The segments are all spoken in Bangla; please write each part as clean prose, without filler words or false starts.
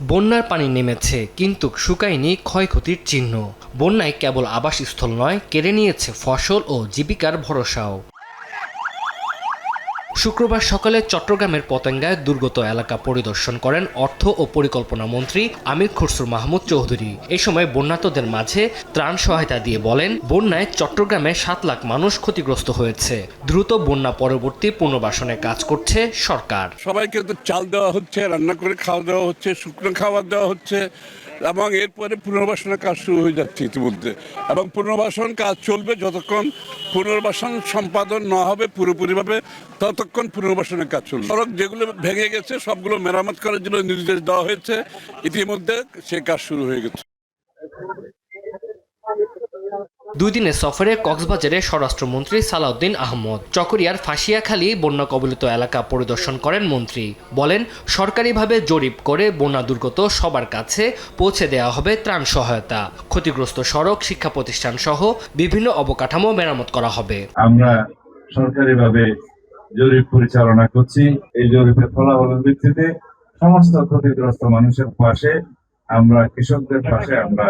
বন্যার পানি নেমেছে কিন্তু শুকায়নি ক্ষয়ক্ষতির চিহ্ন। বন্যায় কেবল আবাসস্থল নয়, কেড়ে নিয়েছে ফসল ও জীবিকার ভরসাও। শুক্রবার সকালে চট্টগ্রামের পতেঙ্গায় দুর্গত এলাকা পরিদর্শন করেন অর্থ ও পরিকল্পনা মন্ত্রী আমির খুরশিদ মাহমুদ চৌধুরী। এ সময় বন্যার্তদের মাঝে ত্রাণ সহায়তা দিয়ে বলেন, বন্যায় চট্টগ্রামে 7 লাখ মানুষ ক্ষতিগ্রস্ত হয়েছে। দ্রুত বন্যা পরবর্তী পুনর্বাসনে কাজ করছে সরকার। সবাইকে তো চাল দেওয়া হচ্ছে, রান্না করে খাওয়া দেওয়া হচ্ছে, শুকনো খাবার দেওয়া হচ্ছে এবং এরপরে পুনর্বাসনের কাজ শুরু হয়ে যাচ্ছে ইতিমধ্যে। এবং পুনর্বাসন কাজ চলবে যতক্ষণ পুনর্বাসন সম্পাদন না হবে পুরোপুরিভাবে, ততক্ষণ পুনর্বাসনের কাজ চলবে। সড়ক যেগুলো ভেঙে গেছে সবগুলো মেরামত করার জন্য নির্দেশ দেওয়া হয়েছে, ইতিমধ্যে সে কাজ শুরু হয়ে গেছে। 2 দিনের সফরে কক্সবাজারে স্বরাষ্ট্রমন্ত্রী সালাউদ্দিন আহমদ। চকরিয়ার ফাঁসিয়াখালী বন্যা কবলিত এলাকা পরিদর্শন করেন মন্ত্রী। বলেন, সরকারিভাবে জরিপ করে বন্যা দুর্গত সবার কাছে পৌঁছে দেওয়া হবে ত্রাণ সহায়তা। ক্ষতিগ্রস্ত সড়ক, শিক্ষা প্রতিষ্ঠান সহ বিভিন্ন অবকাঠামো মেরামত করা হবে। আমরা সরকারিভাবে জরিপ পরিচালনা করছি। এই জরিপের ফলাফলের ভিত্তিতে সমস্ত ক্ষতিগ্রস্ত মানুষের পাশে, আমরা কৃষকদের পাশে আমরা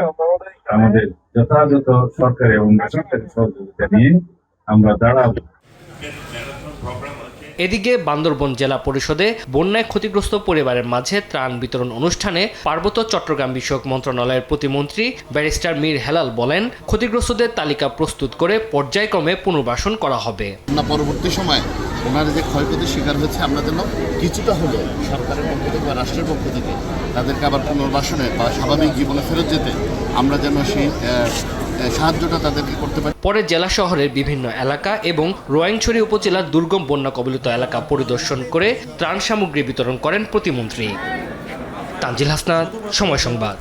আমাদের যথাযথ সরকারি এবং বেসরকারি সহযোগিতা নিয়ে আমরা দাঁড়াবো। এদিকে বান্দরবান জেলা পরিষদে বন্যায় ক্ষতিগ্রস্ত পরিবারের মাঝে ত্রাণ বিতরণ অনুষ্ঠানে পার্বত্য চট্টগ্রাম বিষয়ক মন্ত্রণালয়ের প্রতিমন্ত্রী ব্যারিস্টার মীর হেলাল বলেন, ক্ষতিগ্রস্তদের তালিকা প্রস্তুত করে পর্যায়ক্রমে পুনর্বাসন করা হবে। পরবর্তী সময়ে ওনারা যে ক্ষয়ক্ষতির শিকার হয়েছে, আমরা যেন কিছুটা হলেও সরকারের পক্ষ থেকে বা রাষ্ট্রের পক্ষ থেকে তাদেরকে আবার পুনর্বাসনে বা স্বাভাবিক জীবনে ফেরত যেতে আমরা যেন সেই সাহায্যটা তাদেরকে করতে পারি। পরে জেলা শহরের বিভিন্ন এলাকা এবং রোয়াংছড়ি উপজেলার দুর্গম বন্যা কবলিত এলাকা পরিদর্শন করে ত্রাণ সামগ্রী বিতরণ করেন প্রতিমন্ত্রী। তানজিল হাসনাত, সময় সংবাদ।